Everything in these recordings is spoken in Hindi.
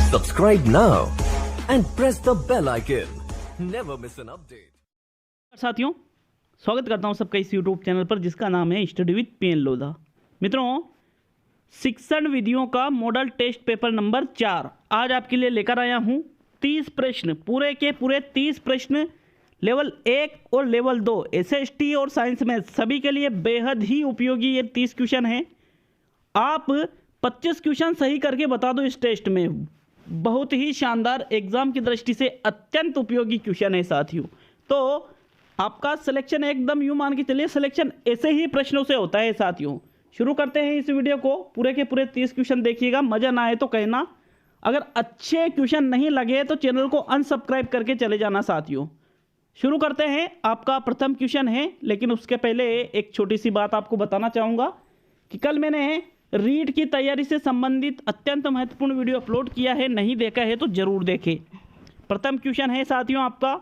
Subscribe now and press the bell icon. Never miss an update. साथियों, स्वागत करता हूं सबका इस YouTube चैनल पर जिसका नाम है स्टडी विद पीएन लोधा। मित्रों, शिक्षण विधियों का मॉडल टेस्ट पेपर नंबर 4 आज आपके लिए लेकर आया हूं। 30 प्रश्न, पूरे के पूरे 30 प्रश्न लेवल 1 और लेवल 2 SST और साइंस में सभी के लिए बेहद ही उपयोगी ये 30 क्वेश्चन हैं। आप 25 क्वेश्चन सही करके बता दो इस टेस्ट में, बहुत ही शानदार एग्जाम की दृष्टि से अत्यंत उपयोगी क्वेश्चन है साथियों। तो आपका सिलेक्शन एकदम यूं मान के चलिए, सिलेक्शन ऐसे ही प्रश्नों से होता है साथियों। शुरू करते हैं इस वीडियो को। पूरे के पूरे 30 क्वेश्चन देखिएगा, मज़ा ना आए तो कहना। अगर अच्छे क्वेश्चन नहीं लगे तो चैनल को अनसब्सक्राइब करके चले जाना साथियों। शुरू करते हैं। आपका प्रथम क्वेश्चन है, लेकिन उसके पहले एक छोटी सी बात आपको बताना चाहूँगा कि कल मैंने रीट की तैयारी से संबंधित अत्यंत महत्वपूर्ण वीडियो अपलोड किया है, नहीं देखा है तो जरूर देखें। प्रथम क्वेश्चन है साथियों आपका,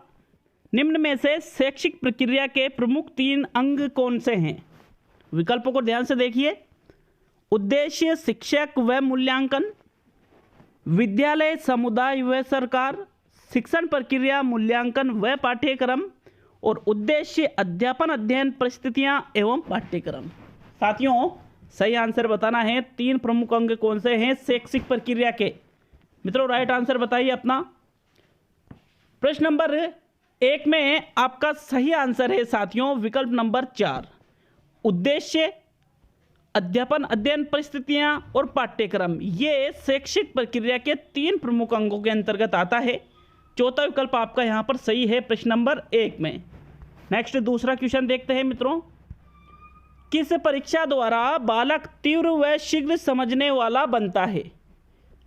निम्न में से शैक्षिक प्रक्रिया के प्रमुख 3 अंग कौन से हैं? विकल्पों को ध्यान से देखिए। उद्देश्य, शिक्षक व मूल्यांकन, विद्यालय, समुदाय व सरकार, शिक्षण प्रक्रिया, मूल्यांकन व पाठ्यक्रम, और उद्देश्य, अध्यापन, अध्ययन, परिस्थितियां एवं पाठ्यक्रम। साथियों, सही आंसर बताना है। 3 प्रमुख अंग कौन से हैं शैक्षिक प्रक्रिया के? मित्रों, राइट आंसर बताइए अपना। प्रश्न नंबर 1 में आपका सही आंसर है साथियों विकल्प नंबर 4, उद्देश्य, अध्यापन, अध्ययन, परिस्थितियां और पाठ्यक्रम। ये शैक्षिक प्रक्रिया के 3 प्रमुख अंगों के अंतर्गत आता है। चौथा विकल्प आपका यहां पर सही है प्रश्न नंबर 1 में। नेक्स्ट दूसरा क्वेश्चन देखते हैं मित्रों। किस परीक्षा द्वारा बालक तीव्र व शीघ्र समझने वाला बनता है?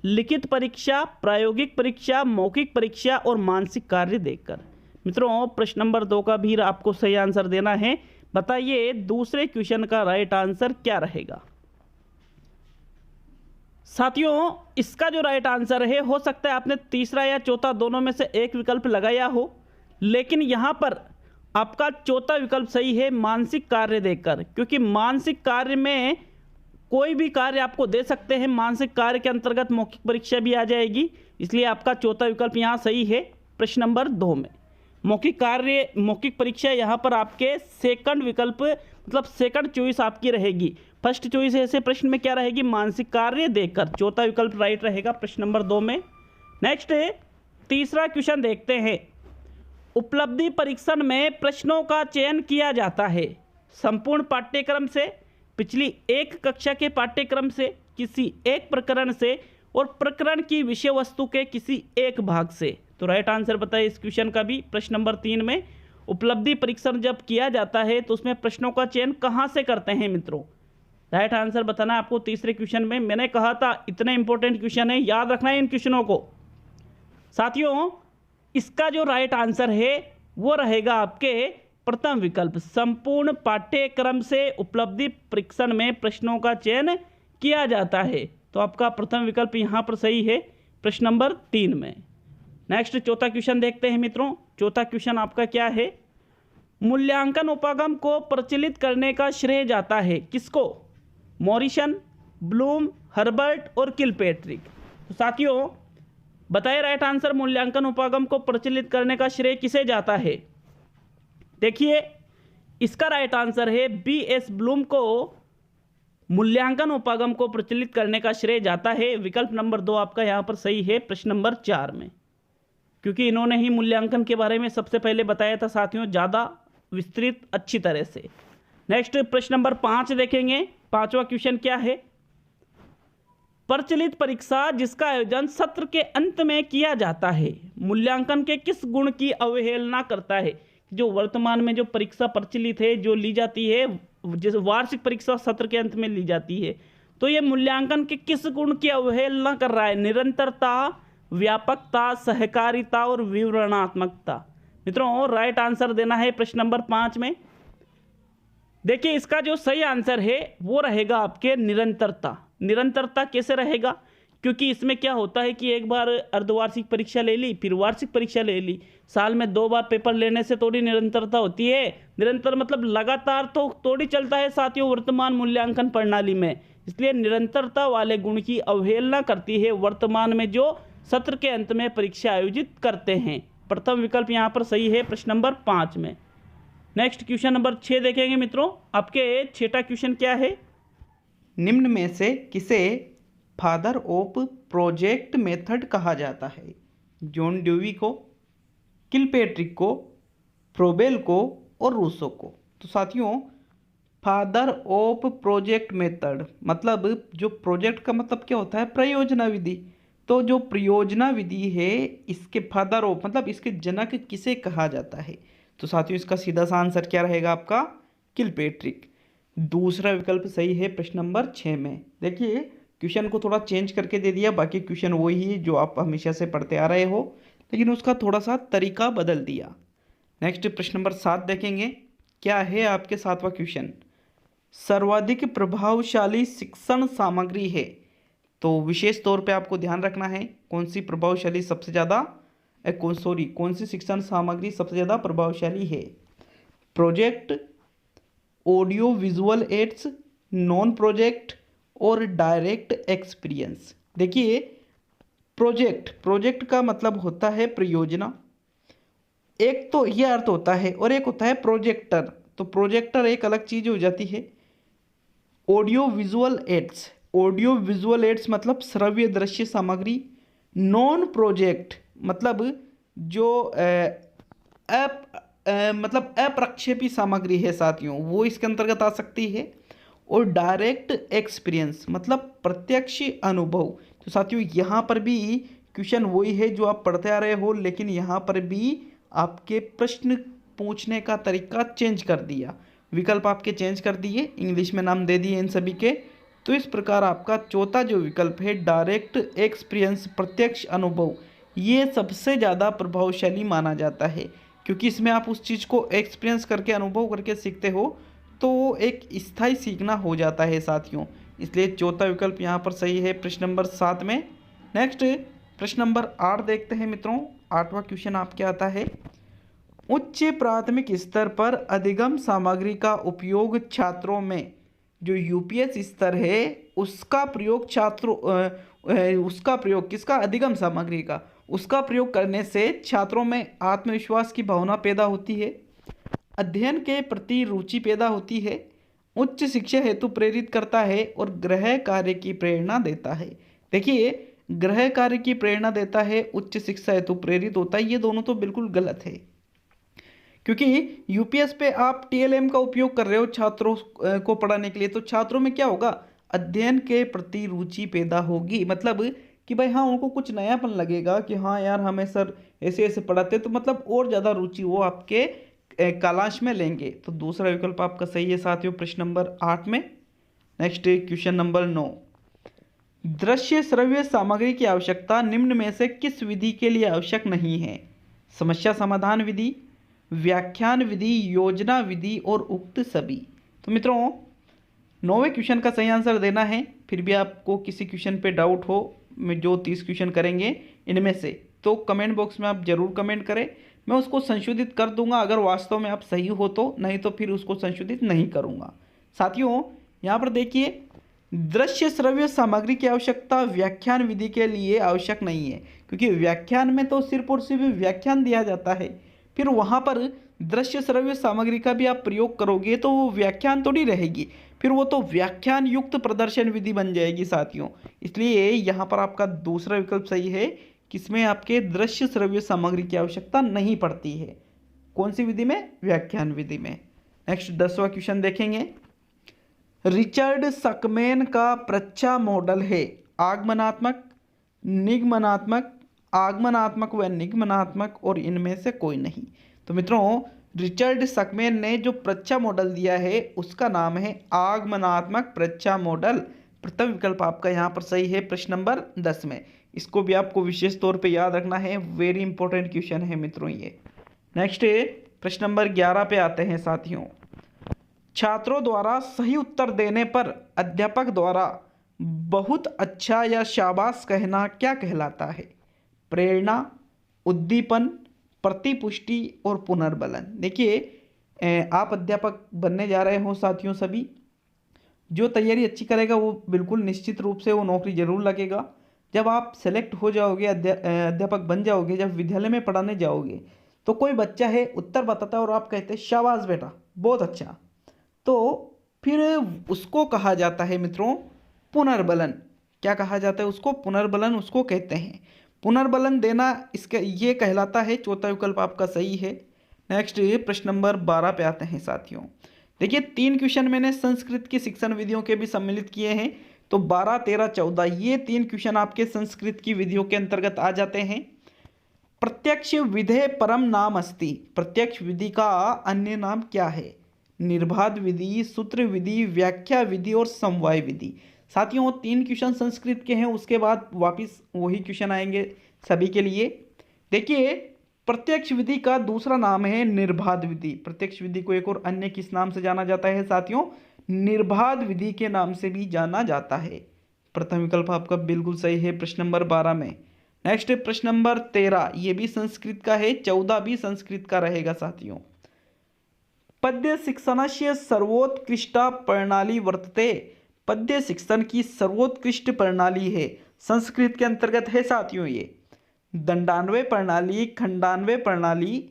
लिखित परीक्षा, प्रायोगिक परीक्षा, मौखिक परीक्षा और मानसिक कार्य देखकर। मित्रों, प्रश्न नंबर 2 का भी आपको सही आंसर देना है। बताइए दूसरे क्वेश्चन का राइट आंसर क्या रहेगा? साथियों, इसका जो राइट आंसर है, हो सकता है आपने तीसरा या चौथा दोनों में से एक विकल्प लगाया हो, लेकिन यहां पर आपका चौथा विकल्प सही है, मानसिक कार्य देखकर। क्योंकि मानसिक कार्य में कोई भी कार्य आपको दे सकते हैं, मानसिक कार्य के अंतर्गत मौखिक परीक्षा भी आ जाएगी, इसलिए आपका चौथा विकल्प यहाँ सही है प्रश्न नंबर 2 में। मौखिक कार्य, मौखिक परीक्षा यहाँ पर आपके सेकंड विकल्प, मतलब सेकंड चॉइस आपकी रहेगी। फर्स्ट चॉइस ऐसे प्रश्न में क्या रहेगी? मानसिक कार्य देखकर। चौथा विकल्प राइट रहेगा प्रश्न नंबर 2 में। नेक्स्ट तीसरा क्वेश्चन देखते हैं। उपलब्धि परीक्षण में प्रश्नों का चयन किया जाता है संपूर्ण पाठ्यक्रम से, पिछली एक कक्षा के पाठ्यक्रम से, किसी एक प्रकरण से और प्रकरण की विषय वस्तु के किसी एक भाग से। तो राइट आंसर बताइए इस क्वेश्चन का भी प्रश्न नंबर 3 में। उपलब्धि परीक्षण जब किया जाता है तो उसमें प्रश्नों का चयन कहाँ से करते हैं मित्रों? राइट आंसर बताना आपको तीसरे क्वेश्चन में। मैंने कहा था इतने इंपॉर्टेंट क्वेश्चन है, याद रखना है इन क्वेश्चनों को साथियों। इसका जो राइट आंसर है वो रहेगा आपके प्रथम विकल्प, संपूर्ण पाठ्यक्रम से उपलब्धि परीक्षण में प्रश्नों का चयन किया जाता है। तो आपका प्रथम विकल्प यहाँ पर सही है प्रश्न नंबर 3 में। नेक्स्ट चौथा क्वेश्चन देखते हैं मित्रों। चौथा क्वेश्चन आपका क्या है? मूल्यांकन उपागम को प्रचलित करने का श्रेय जाता है किसको? मॉरिसन, ब्लूम, हर्बर्ट और किलपेट्रिक। तो साथियों बताइए राइट आंसर, मूल्यांकन उपागम को प्रचलित करने का श्रेय किसे जाता है? देखिए इसका राइट आंसर है BS ब्लूम को मूल्यांकन उपागम को प्रचलित करने का श्रेय जाता है। विकल्प नंबर 2 आपका यहाँ पर सही है प्रश्न नंबर 4 में, क्योंकि इन्होंने ही मूल्यांकन के बारे में सबसे पहले बताया था साथियों, ज़्यादा विस्तृत अच्छी तरह से। नेक्स्ट प्रश्न नंबर 5 देखेंगे। 5वां क्वेश्चन क्या है? प्रचलित परीक्षा जिसका आयोजन सत्र के अंत में किया जाता है मूल्यांकन के किस गुण की अवहेलना करता है? जो वर्तमान में जो परीक्षा प्रचलित है, जो ली जाती है, जैसे वार्षिक परीक्षा सत्र के अंत में ली जाती है, तो ये मूल्यांकन के किस गुण की अवहेलना कर रहा है? निरंतरता, व्यापकता, सहकारिता और विवरणात्मकता। मित्रों, राइट आंसर देना है प्रश्न नंबर 5 में। देखिए इसका जो सही आंसर है वो रहेगा आपके निरंतरता। निरंतरता कैसे रहेगा? क्योंकि इसमें क्या होता है कि एक बार अर्धवार्षिक परीक्षा ले ली, फिर वार्षिक परीक्षा ले ली, साल में 2 बार पेपर लेने से थोड़ी निरंतरता होती है। निरंतर मतलब लगातार तो थोड़ी चलता है साथियों वर्तमान मूल्यांकन प्रणाली में। इसलिए निरंतरता वाले गुण की अवहेलना करती है वर्तमान में जो सत्र के अंत में परीक्षा आयोजित करते हैं। प्रथम विकल्प यहाँ पर सही है प्रश्न नंबर 5 में। नेक्स्ट क्वेश्चन नंबर 6 देखेंगे मित्रों। आपके 6वां क्वेश्चन क्या है? निम्न में से किसे फादर ऑफ प्रोजेक्ट मेथड कहा जाता है? जॉन ड्यूवी को, किलपेट्रिक को, फ्रोबेल को और रूसो को। तो साथियों, फादर ऑफ प्रोजेक्ट मेथड मतलब जो प्रोजेक्ट का मतलब क्या होता है? प्रयोजना विधि। तो जो प्रयोजना विधि है, इसके फादर ऑफ मतलब इसके जनक किसे कहा जाता है? तो साथियों, इसका सीधा सा आंसर क्या रहेगा आपका? किलपेट्रिक। दूसरा विकल्प सही है प्रश्न नंबर 6 में। देखिए, क्वेश्चन को थोड़ा चेंज करके दे दिया, बाकी क्वेश्चन वही है जो आप हमेशा से पढ़ते आ रहे हो, लेकिन उसका थोड़ा सा तरीका बदल दिया। नेक्स्ट प्रश्न नंबर 7 देखेंगे। क्या है आपके 7वां क्वेश्चन? सर्वाधिक प्रभावशाली शिक्षण सामग्री है। तो विशेष तौर पे आपको ध्यान रखना है कौन सी प्रभावशाली सबसे ज़्यादा कौन सी शिक्षण सामग्री सबसे ज़्यादा प्रभावशाली है? Project, audio visual aids, non project और डायरेक्ट एक्सपीरियंस। देखिए, प्रोजेक्ट का मतलब होता है प्रयोजना, एक तो ये अर्थ होता है, और एक होता है प्रोजेक्टर। तो प्रोजेक्टर एक अलग चीज़ हो जाती है। ऑडियो विजुअल एड्स मतलब श्रव्य दृश्य सामग्री। नॉन प्रोजेक्ट मतलब जो मतलब अप्रक्षेपी सामग्री है साथियों, वो इसके अंतर्गत आ सकती है। और डायरेक्ट एक्सपीरियंस मतलब प्रत्यक्ष अनुभव। तो साथियों, यहाँ पर भी क्वेश्चन वही है जो आप पढ़ते आ रहे हो, लेकिन यहाँ पर भी आपके प्रश्न पूछने का तरीका चेंज कर दिया, विकल्प आपके चेंज कर दिए, इंग्लिश में नाम दे दिए इन सभी के। तो इस प्रकार आपका चौथा जो विकल्प है डायरेक्ट एक्सपीरियंस प्रत्यक्ष अनुभव, ये सबसे ज़्यादा प्रभावशाली माना जाता है, क्योंकि इसमें आप उस चीज़ को एक्सपीरियंस करके अनुभव करके सीखते हो, तो एक स्थायी सीखना हो जाता है साथियों। इसलिए चौथा विकल्प यहाँ पर सही है प्रश्न नंबर 7 में। नेक्स्ट प्रश्न नंबर 8 देखते हैं मित्रों। 8वां क्वेश्चन आपके आता है, उच्च प्राथमिक स्तर पर अधिगम सामग्री का उपयोग छात्रों में, जो यूपीएस स्तर है उसका प्रयोग उसका प्रयोग किसका? अधिगम सामग्री का, उसका प्रयोग करने से छात्रों में आत्मविश्वास की भावना पैदा होती है, अध्ययन के प्रति रुचि पैदा होती है, उच्च शिक्षा हेतु प्रेरित करता है और गृह कार्य की प्रेरणा देता है। देखिए, गृह कार्य की प्रेरणा देता है, उच्च शिक्षा हेतु प्रेरित होता है, ये दोनों तो बिल्कुल गलत है, क्योंकि यूपीएस पे आप टीएलएम का उपयोग कर रहे हो छात्रों को पढ़ाने के लिए। तो छात्रों में क्या होगा? अध्ययन के प्रति रुचि पैदा होगी, मतलब कि भाई हाँ, उनको कुछ नयापन लगेगा कि हाँ यार, हमें सर ऐसे ऐसे पढ़ाते, तो मतलब और ज़्यादा रुचि वो आपके कालांश में लेंगे। तो दूसरा विकल्प आपका सही है साथियों प्रश्न नंबर 8 में। नेक्स्ट क्वेश्चन नंबर 9, दृश्य श्रव्य सामग्री की आवश्यकता निम्न में से किस विधि के लिए आवश्यक नहीं है? समस्या समाधान विधि, व्याख्यान विधि, योजना विधि और उक्त सभी। तो मित्रों, 9वें क्वेश्चन का सही आंसर देना है। फिर भी आपको किसी क्वेश्चन पे डाउट हो, मैं जो 30 क्वेश्चन करेंगे इनमें से, तो कमेंट बॉक्स में आप जरूर कमेंट करें, मैं उसको संशोधित कर दूंगा अगर वास्तव में आप सही हो तो, नहीं तो फिर उसको संशोधित नहीं करूंगा। साथियों, यहाँ पर देखिए, दृश्य श्रव्य सामग्री की आवश्यकता व्याख्यान विधि के लिए आवश्यक नहीं है, क्योंकि व्याख्यान में तो सिर्फ और सिर्फ व्याख्यान दिया जाता है, फिर वहाँ पर दृश्य श्रव्य सामग्री का भी आप प्रयोग करोगे तो वो व्याख्यान थोड़ी रहेगी, फिर वो तो व्याख्यान युक्त प्रदर्शन विधि बन जाएगी साथियों। इसलिए यहाँ पर आपका दूसरा विकल्प सही है, किसमें आपके दृश्य श्रव्य सामग्री की आवश्यकता नहीं पड़ती है। कौन सी विधि में? व्याख्यान विधि में। नेक्स्ट 10वां क्वेश्चन देखेंगे। रिचर्ड सकमेन का प्रच्छा मॉडल है आगमनात्मक, निगमनात्मक, आगमनात्मक व निगमनात्मक और इनमें से कोई नहीं। तो मित्रों, रिचर्ड सकमेन ने जो प्रच्छा मॉडल दिया है उसका नाम है आगमनात्मक प्रच्छा मॉडल। प्रथम विकल्प आपका यहाँ पर सही है प्रश्न नंबर 10 में। इसको भी आपको विशेष तौर पे याद रखना है, वेरी इंपॉर्टेंट क्वेश्चन है मित्रों ये। नेक्स्ट प्रश्न नंबर 11 पे आते हैं साथियों। छात्रों द्वारा सही उत्तर देने पर अध्यापक द्वारा बहुत अच्छा या शाबाश कहना क्या कहलाता है? प्रेरणा, उद्दीपन, प्रतिपुष्टि और पुनर्बलन। देखिए, आप अध्यापक बनने जा रहे हो साथियों, सभी जो तैयारी अच्छी करेगा वो बिल्कुल निश्चित रूप से वो नौकरी जरूर लगेगा। जब आप सेलेक्ट हो जाओगे, अध्यापक बन जाओगे, जब विद्यालय में पढ़ाने जाओगे, तो कोई बच्चा है उत्तर बताता है और आप कहते हैं शाबाश बेटा, बहुत अच्छा, तो फिर उसको कहा जाता है मित्रों पुनर्बलन। क्या कहा जाता है उसको? पुनर्बलन उसको कहते हैं। पुनर्बलन देना इसका ये कहलाता है। चौथा विकल्प आपका सही है। नेक्स्ट प्रश्न नंबर 12 पे आते हैं साथियों। देखिए 3 क्वेश्चन मैंने संस्कृत की शिक्षण विधियों के भी सम्मिलित किए हैं, तो 12, 13, 14 ये 3 क्वेश्चन आपके संस्कृत की विधियों के अंतर्गत आ जाते हैं। प्रत्यक्ष विधे परम नाम अस्ति। प्रत्यक्ष विधि का अन्य नाम क्या है? निर्बाध विधि, सूत्र विधि, व्याख्या विधि और समवाय विधि। साथियों 3 क्वेश्चन संस्कृत के हैं, उसके बाद वापस वही क्वेश्चन आएंगे सभी के लिए। देखिए प्रत्यक्ष विधि का दूसरा नाम है निर्बाध विधि। प्रत्यक्ष विधि को एक और अन्य किस नाम से जाना जाता है साथियों? निर्बाध विधि के नाम से भी जाना जाता है। प्रथम विकल्प आपका बिल्कुल सही है प्रश्न नंबर 12 में। नेक्स्ट प्रश्न नंबर 13, ये भी संस्कृत का है, 14 भी संस्कृत का रहेगा साथियों। पद्य शिक्षणस्य सर्वोत्कृष्टा प्रणाली वर्तते। पद्य शिक्षण की सर्वोत्कृष्ट प्रणाली है, संस्कृत के अंतर्गत है साथियों ये। दंडान्वय प्रणाली, खंडान्वय प्रणाली,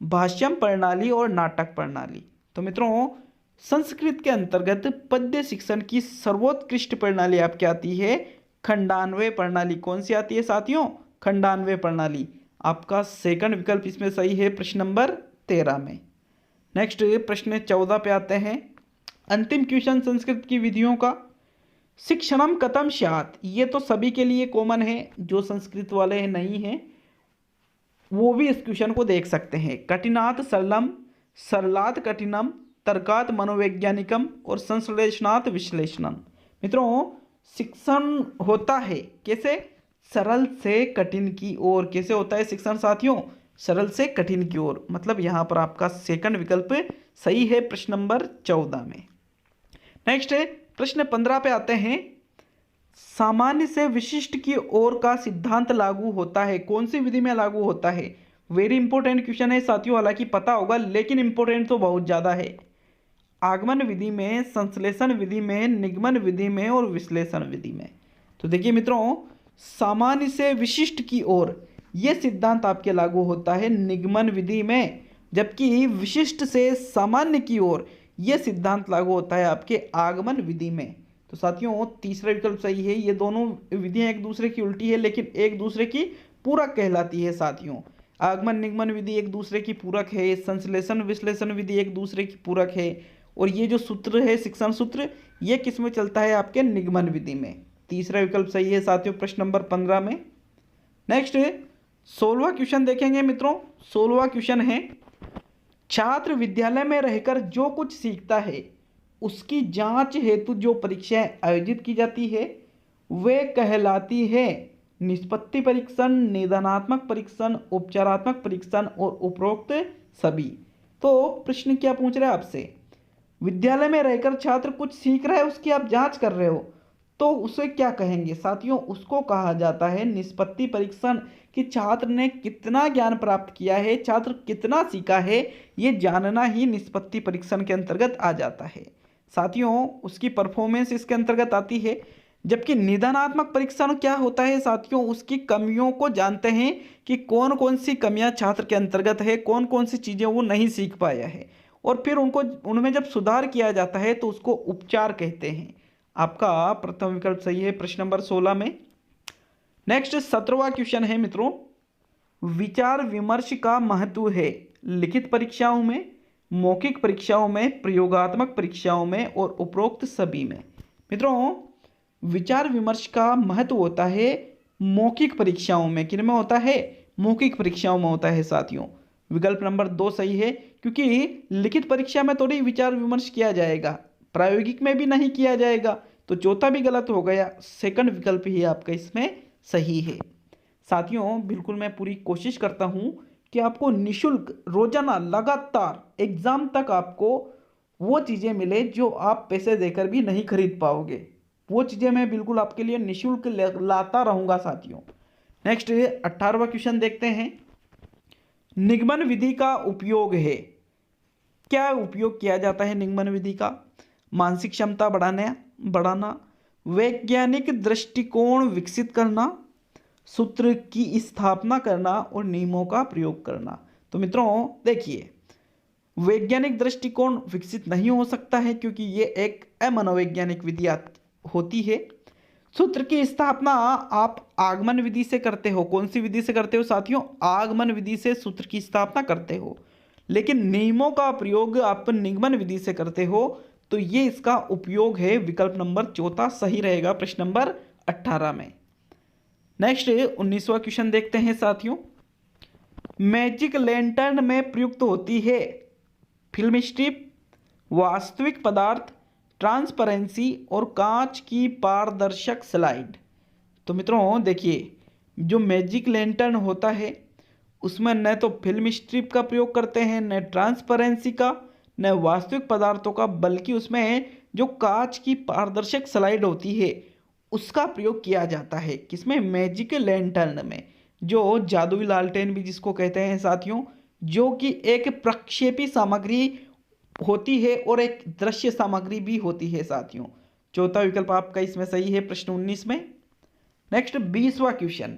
भाष्यम प्रणाली और नाटक प्रणाली। तो मित्रों संस्कृत के अंतर्गत पद्य शिक्षण की सर्वोत्कृष्ट प्रणाली आपकी आती है खंडान्वय प्रणाली। कौन सी आती है साथियों? खंडान्वय प्रणाली। आपका सेकंड विकल्प इसमें सही है प्रश्न नंबर 13 में। नेक्स्ट प्रश्न 14 पे आते हैं। अंतिम क्वेश्चन संस्कृत की विधियों का। शिक्षणम कथम स्यात्। ये तो सभी के लिए कॉमन है, जो संस्कृत वाले नहीं हैं वो भी इस क्वेश्चन को देख सकते हैं। कठिनात सरलम, सरलात कठिनम, तर्कात मनोवैज्ञानिकम और संश्लेषणात विश्लेषणम। मित्रों शिक्षण होता है कैसे? सरल से कठिन की ओर। कैसे होता है शिक्षण साथियों? सरल से कठिन की ओर। मतलब यहाँ पर आपका सेकंड विकल्प सही है प्रश्न नंबर 14 में। नेक्स्ट प्रश्न 15 पे आते हैं। सामान्य से विशिष्ट की ओर का सिद्धांत लागू होता है, कौन सी विधि में लागू होता है? वेरी इंपॉर्टेंट क्वेश्चन है साथियों, हालांकि पता होगा लेकिन इंपॉर्टेंट तो बहुत ज़्यादा है। आगमन विधि में, संश्लेषण विधि में, निगमन विधि में और विश्लेषण विधि में। तो देखिए मित्रों सामान्य से विशिष्ट की ओर यह सिद्धांत आपके लागू होता है निगमन विधि में, जबकि विशिष्ट से सामान्य की ओर यह सिद्धांत लागू होता है आपके आगमन विधि में। तो साथियों तीसरा विकल्प सही है। ये दोनों विधियां एक दूसरे की उल्टी है लेकिन एक दूसरे की पूरक कहलाती है साथियों। आगमन निगमन विधि एक दूसरे की पूरक है, संश्लेषण विश्लेषण विधि एक दूसरे की पूरक है, और ये जो सूत्र है शिक्षण सूत्र ये किस में चलता है? आपके निगमन विधि में। तीसरा विकल्प सही है साथियों प्रश्न नंबर 15 में। नेक्स्ट 16वां क्वेश्चन देखेंगे मित्रों। 16वां क्वेश्चन है छात्र विद्यालय में रहकर जो कुछ सीखता है उसकी जांच हेतु जो परीक्षाएं आयोजित की जाती है वे कहलाती है निष्पत्ति परीक्षण, निदानात्मक परीक्षण, उपचारात्मक परीक्षण और उपरोक्त सभी। तो प्रश्न क्या पूछ रहे हैं आपसे? विद्यालय में रहकर छात्र कुछ सीख रहा है, उसकी आप जांच कर रहे हो, तो उसे क्या कहेंगे साथियों? उसको कहा जाता है निष्पत्ति परीक्षण। कि छात्र ने कितना ज्ञान प्राप्त किया है, छात्र कितना सीखा है, ये जानना ही निष्पत्ति परीक्षण के अंतर्गत आ जाता है साथियों। उसकी परफॉर्मेंस इसके अंतर्गत आती है। जबकि निदानात्मक परीक्षण क्या होता है साथियों? उसकी कमियों को जानते हैं कि कौन कौन सी कमियां छात्र के अंतर्गत है, कौन कौन सी चीज़ें वो नहीं सीख पाया है, और फिर उनमें जब सुधार किया जाता है तो उसको उपचार कहते हैं। आपका प्रथम विकल्प सही है प्रश्न नंबर 16 में। नेक्स्ट 17वां क्वेश्चन है मित्रों। विचार विमर्श का महत्व है लिखित परीक्षाओं में, मौखिक परीक्षाओं में, प्रयोगात्मक परीक्षाओं में और उपरोक्त सभी में। मित्रों विचार विमर्श का महत्व होता है मौखिक परीक्षाओं में। किन में होता है? मौखिक परीक्षाओं में होता है साथियों। विकल्प नंबर 2 सही है, क्योंकि लिखित परीक्षा में थोड़ी विचार विमर्श किया जाएगा, प्रायोगिक में भी नहीं किया जाएगा। तो चौथा भी गलत हो गया, सेकंड विकल्प ही आपका इसमें सही है साथियों। बिल्कुल मैं पूरी कोशिश करता हूं कि आपको निशुल्क रोजाना लगातार एग्जाम तक आपको वो चीज़ें मिले जो आप पैसे देकर भी नहीं खरीद पाओगे। वो चीज़ें मैं बिल्कुल आपके लिए निशुल्क लाता रहूँगा साथियों। नेक्स्ट 18वां क्वेश्चन देखते हैं। निगमन विधि का उपयोग है। क्या उपयोग किया जाता है निगमन विधि का? मानसिक क्षमता बढ़ाना, वैज्ञानिक दृष्टिकोण विकसित करना, सूत्र की स्थापना करना और नियमों का प्रयोग करना। तो मित्रों देखिए, वैज्ञानिक दृष्टिकोण विकसित नहीं हो सकता है क्योंकि ये एक अमनोवैज्ञानिक विधि होती है। सूत्र की स्थापना आप आगमन विधि से करते हो। कौन सी विधि से करते हो साथियों? आगमन विधि से सूत्र की स्थापना करते हो। लेकिन नियमों का प्रयोग आप निगमन विधि से करते हो। तो ये इसका उपयोग है। विकल्प नंबर चौथा सही रहेगा प्रश्न नंबर 18 में। नेक्स्ट 19वां क्वेश्चन देखते हैं साथियों। मैजिक लैंटर्न में प्रयुक्त होती है फिल्म स्ट्रिप, वास्तविक पदार्थ, ट्रांसपेरेंसी और कांच की पारदर्शक स्लाइड। तो मित्रों देखिए, जो मैजिक लैंटर्न होता है उसमें न तो फिल्म स्ट्रिप का प्रयोग करते हैं, न ट्रांसपेरेंसी का, न वास्तविक पदार्थों का, बल्कि उसमें जो कांच की पारदर्शक स्लाइड होती है उसका प्रयोग किया जाता है। किसमें? मैजिक लैंटर्न में, जो जादुई लालटेन भी जिसको कहते हैं साथियों, जो कि एक प्रक्षेपी सामग्री होती है और एक दृश्य सामग्री भी होती है साथियों। चौथा विकल्प आपका इसमें सही है प्रश्न 19 में। नेक्स्ट 20वां क्वेश्चन,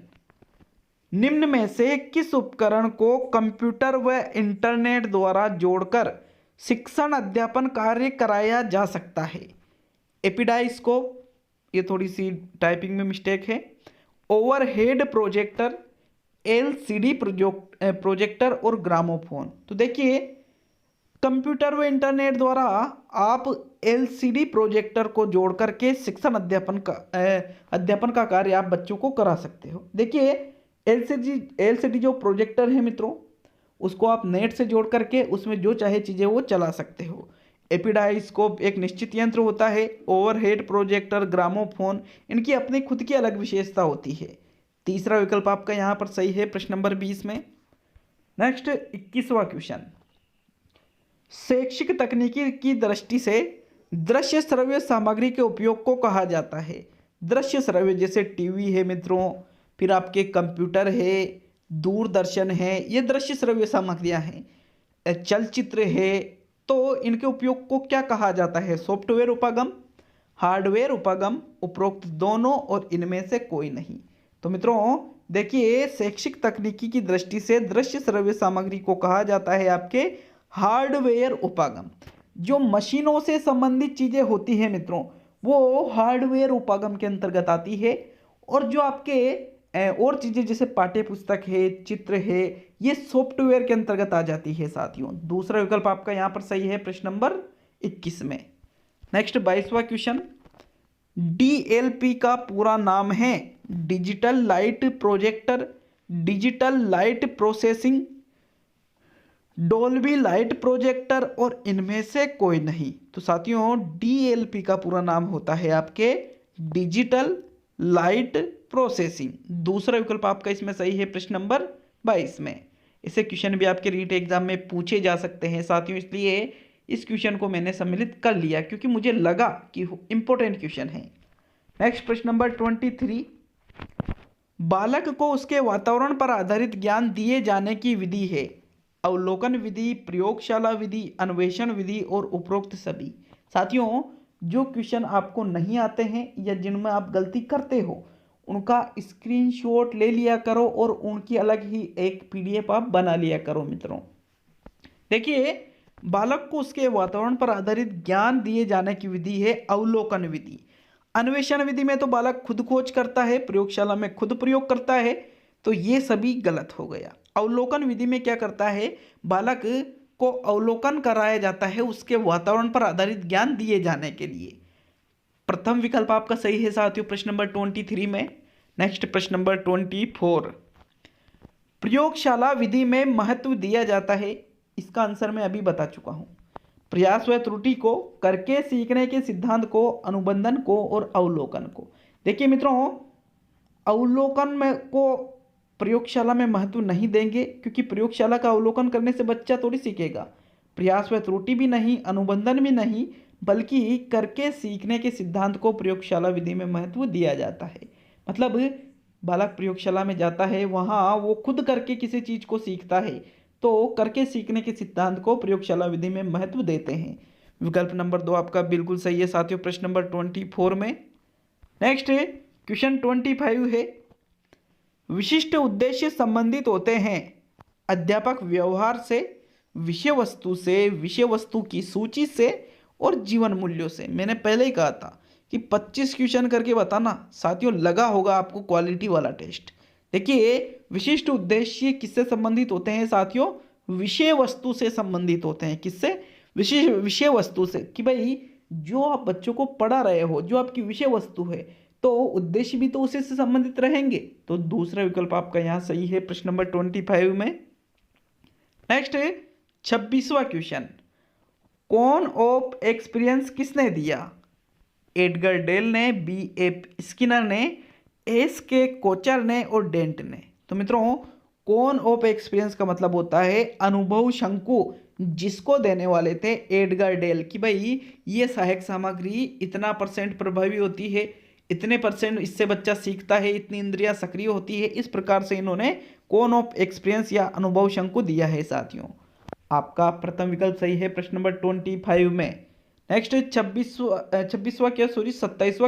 निम्न में से किस उपकरण को कंप्यूटर व इंटरनेट द्वारा जोड़कर शिक्षण अध्यापन कार्य कराया जा सकता है? एपिडाइस्कोप, ये थोड़ी सी टाइपिंग में मिस्टेक है, ओवरहेड प्रोजेक्टर, एलसीडी प्रोजेक्टर और ग्रामोफोन। तो देखिए, कंप्यूटर व इंटरनेट द्वारा आप एलसीडी प्रोजेक्टर को जोड़ करके शिक्षण अध्यापन का कार्य आप बच्चों को करा सकते हो। देखिए, एलसीडी जो प्रोजेक्टर है मित्रों, उसको आप नेट से जोड़ करके उसमें जो चाहे चीज़ें वो चला सकते हो। एपिडाइस्कोप एक निश्चित यंत्र होता है। ओवरहेड प्रोजेक्टर, ग्रामोफोन, इनकी अपनी खुद की अलग विशेषता होती है। तीसरा विकल्प आपका यहाँ पर सही है प्रश्न नंबर 20 में। नेक्स्ट 21वां क्वेश्चन, शैक्षिक तकनीकी की दृष्टि से दृश्य श्रव्य सामग्री के उपयोग को कहा जाता है। दृश्य श्रव्य जैसे टीवी है मित्रों, फिर आपके कंप्यूटर है, दूरदर्शन है, ये दृश्य श्रव्य सामग्रियां हैं। चलचित्र है, तो इनके उपयोग को क्या कहा जाता है? सॉफ्टवेयर उपागम, हार्डवेयर उपागम, उपरोक्त दोनों और इनमें से कोई नहीं। तो मित्रों देखिए, शैक्षिक तकनीकी की दृष्टि से दृश्य श्रव्य सामग्री को कहा जाता है आपके हार्डवेयर उपागम। जो मशीनों से संबंधित चीजें होती हैं मित्रों, वो हार्डवेयर उपागम के अंतर्गत आती है। और जो आपके और चीजें जैसे पाठ्य पुस्तक है, चित्र है, ये सॉफ्टवेयर के अंतर्गत आ जाती है साथियों। दूसरा विकल्प आपका यहाँ पर सही है प्रश्न नंबर 21 में। नेक्स्ट 22वां क्वेश्चन, डीएलपी का पूरा नाम है digital light projector, digital light processing, Dolby light projector और इनमें से कोई नहीं। तो साथियों, डीएलपी का पूरा नाम होता है आपके डिजिटल लाइट प्रोसेसिंग। दूसरा विकल्प आपका इसमें सही है प्रश्न नंबर 22 में। इसे क्वेश्चन भी आपके रीट एग्जाम में पूछे जा सकते हैं साथियों, इसलिए इस क्वेश्चन को मैंने सम्मिलित कर लिया क्योंकि मुझे लगा कि इंपॉर्टेंट क्वेश्चन है। नेक्स्ट प्रश्न नंबर 23, बालक को उसके वातावरण पर आधारित ज्ञान दिए जाने की विधि है अवलोकन विधि, प्रयोगशाला विधि, अन्वेषण विधि और उपरोक्त सभी। साथियों, जो क्वेश्चन आपको नहीं आते हैं या जिनमें आप गलती करते हो उनका स्क्रीनशॉट ले लिया करो और उनकी अलग ही एक पीडीएफ आप बना लिया करो मित्रों। देखिए, बालक को उसके वातावरण पर आधारित ज्ञान दिए जाने की विधि है अवलोकन विधि। अन्वेषण विधि में तो बालक खुद खोज करता है, प्रयोगशाला में खुद प्रयोग करता है, तो ये सभी गलत हो गया। अवलोकन विधि में क्या करता है, बालक को अवलोकन कराया जाता है उसके वातावरण पर आधारित ज्ञान दिए जाने के लिए। प्रथम विकल्प आपका सही है साथियों प्रश्न नंबर 23 में। नेक्स्ट प्रश्न नंबर 24, प्रयोगशाला विधि में महत्व दिया जाता है। इसका आंसर मैं अभी बता चुका हूं। प्रयास व त्रुटि को, करके सीखने के सिद्धांत को, अनुबंधन को और अवलोकन को। देखिए मित्रों, अवलोकन में को प्रयोगशाला में महत्व नहीं देंगे क्योंकि प्रयोगशाला का अवलोकन करने से बच्चा थोड़ी सीखेगा। प्रयास व त्रुटि भी नहीं, अनुबंधन भी नहीं, बल्कि करके सीखने के सिद्धांत को प्रयोगशाला विधि में महत्व दिया जाता है। मतलब बालक प्रयोगशाला में जाता है, वहाँ वो खुद करके किसी चीज़ को सीखता है, तो करके सीखने के सिद्धांत को प्रयोगशाला विधि में महत्व देते हैं। विकल्प नंबर 2 आपका बिल्कुल सही है साथियों प्रश्न नंबर 24 में। नेक्स्ट क्वेश्चन 25 है, विशिष्ट उद्देश्य संबंधित होते हैं। अध्यापक व्यवहार से, विषय वस्तु से, विषय वस्तु की सूची से और जीवन मूल्यों से। मैंने पहले ही कहा था कि 25 क्वेश्चन करके बताना साथियों, लगा होगा आपको क्वालिटी वाला टेस्ट। देखिए, विशिष्ट उद्देश्य किससे संबंधित होते हैं साथियों? विषय वस्तु से संबंधित होते हैं। किससे? विषय वस्तु से, कि भाई जो आप बच्चों को पढ़ा रहे हो, जो आपकी विषय वस्तु है, तो उद्देश्य भी तो उसी से संबंधित रहेंगे। तो दूसरा विकल्प आपका यहाँ सही है प्रश्न नंबर 25 में। नेक्स्ट है 26वां क्वेश्चन, कौन ऑफ एक्सपीरियंस किसने दिया? एडगर डेल ने, बी ए स्किनर ने, एस के कोचर ने और डेंट ने। तो मित्रों, कौन ऑफ एक्सपीरियंस का मतलब होता है अनुभव शंकु, जिसको देने वाले थे एडगर डेल, कि भाई ये सहायक सामग्री इतना % प्रभावी होती है, इतने % इससे बच्चा सीखता है, इतनी इंद्रियां सक्रिय होती है। इस प्रकार से इन्होंने कौन ऑफ एक्सपीरियंस या अनुभव शंकु दिया है साथियों। आपका प्रथम विकल्प सही है प्रश्न नंबर 25 में। नेक्स्ट 27वां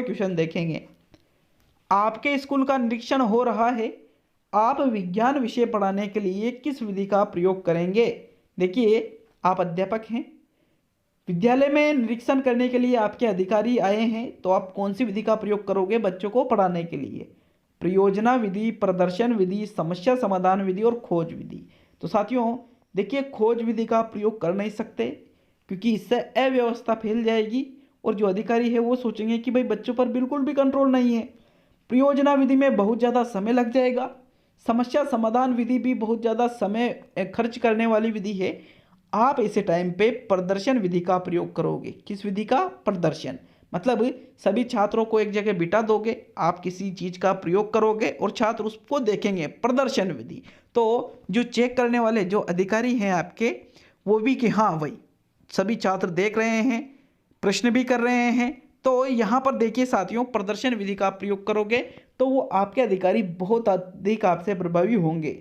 क्वेश्चन देखेंगे। आपके स्कूल का निरीक्षण हो रहा है, आप विज्ञान विषय पढ़ाने के लिए किस विधि का प्रयोग करेंगे? देखिए, आप अध्यापक हैं, विद्यालय में निरीक्षण करने के लिए आपके अधिकारी आए हैं, तो आप कौन सी विधि का प्रयोग करोगे बच्चों को पढ़ाने के लिए? प्रयोजना विधि, प्रदर्शन विधि, समस्या समाधान विधि और खोज विधि। तो साथियों देखिए, खोज विधि का प्रयोग कर नहीं सकते, क्योंकि इससे अव्यवस्था फैल जाएगी और जो अधिकारी है वो सोचेंगे कि भाई बच्चों पर बिल्कुल भी कंट्रोल नहीं है। प्रयोजना विधि में बहुत ज़्यादा समय लग जाएगा। समस्या समाधान विधि भी बहुत ज़्यादा समय खर्च करने वाली विधि है। आप इसे टाइम पे प्रदर्शन विधि का प्रयोग करोगे। किस विधि का? प्रदर्शन। मतलब सभी छात्रों को एक जगह बिठा दोगे, आप किसी चीज़ का प्रयोग करोगे और छात्र उसको देखेंगे, प्रदर्शन विधि। तो जो चेक करने वाले जो अधिकारी हैं आपके, वो भी कि हाँ भाई सभी छात्र देख रहे हैं, प्रश्न भी कर रहे हैं। तो यहाँ पर देखिए साथियों, प्रदर्शन विधि का प्रयोग करोगे तो वो आपके अधिकारी बहुत अधिक आपसे प्रभावी होंगे।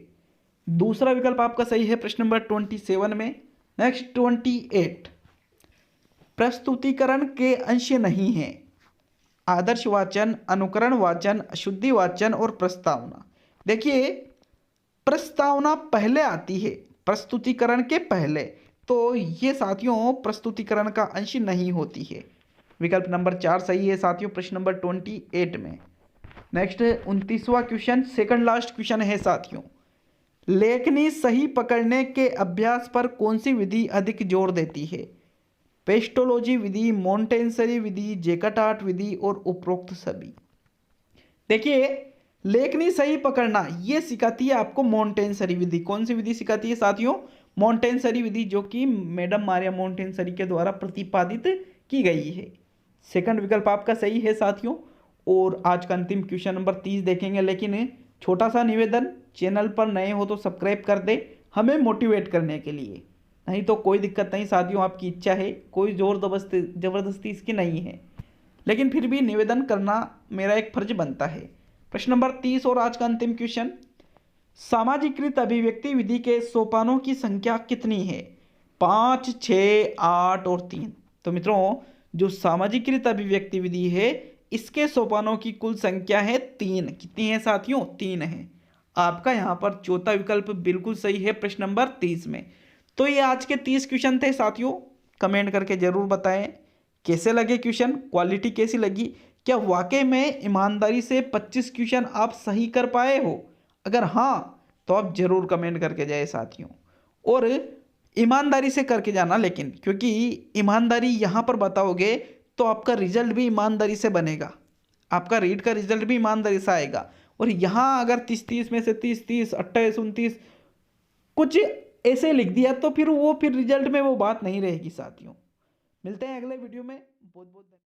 दूसरा विकल्प आपका सही है प्रश्न नंबर 27 में। नेक्स्ट 28, प्रस्तुतिकरण के अंश नहीं है। आदर्श वाचन, अनुकरण वाचन, अशुद्धि वाचन और प्रस्तावना। देखिए, प्रस्तावना पहले आती है प्रस्तुतिकरण के पहले, तो ये साथियों प्रस्तुतिकरण का अंश नहीं होती है। विकल्प नंबर 4 सही है साथियों प्रश्न नंबर 28 में। नेक्स्ट 29वां क्वेश्चन, सेकंड लास्ट क्वेश्चन है साथियों। लेखनी सही पकड़ने के अभ्यास पर कौन सी विधि अधिक जोर देती है? पेस्टोलॉजी विधि, मोंटेसरी विधि, जेकार्ट विधि और उपरोक्त सभी। देखिए, लेखनी सही पकड़ना ये सिखाती है आपको मोंटेसरी विधि। कौन सी विधि सिखाती है साथियों? मोंटेसरी विधि, जो कि मैडम मारिया मोंटेसरी के द्वारा प्रतिपादित की गई है। सेकंड विकल्प आपका सही है साथियों। और आज का अंतिम क्वेश्चन नंबर 30 देखेंगे, लेकिन छोटा सा निवेदन, चैनल पर नए हो तो सब्सक्राइब कर दे हमें मोटिवेट करने के लिए। नहीं तो कोई दिक्कत नहीं साथियों, आपकी इच्छा है, कोई जोर जबरदस्ती इसकी नहीं है, लेकिन फिर भी निवेदन करना मेरा एक फर्ज बनता है। प्रश्न नंबर 30 और आज का अंतिम क्वेश्चन, सामाजिकृत अभिव्यक्ति विधि के सोपानों की संख्या कितनी है? 5, 6, 8 और 3। तो मित्रों, जो सामाजिकृत अभिव्यक्ति विधि है इसके सोपानों की कुल संख्या है 3। कितनी है साथियों? 3 है। आपका यहाँ पर चौथा विकल्प बिल्कुल सही है प्रश्न नंबर 30 में। तो ये आज के 30 क्वेश्चन थे साथियों। कमेंट करके जरूर बताएं कैसे लगे क्वेश्चन, क्वालिटी कैसी लगी, क्या वाकई में ईमानदारी से 25 क्वेश्चन आप सही कर पाए हो? अगर हाँ तो आप जरूर कमेंट करके जाए साथियों, और ईमानदारी से करके जाना, लेकिन क्योंकि ईमानदारी यहाँ पर बताओगे तो आपका रिजल्ट भी ईमानदारी से बनेगा, आपका रीड का रिजल्ट भी ईमानदारी से आएगा। और यहाँ अगर 30 में से 30, 28, 29 कुछ ऐसे लिख दिया तो फिर रिजल्ट में वो बात नहीं रहेगी साथियों। मिलते हैं अगले वीडियो में। बहुत बहुत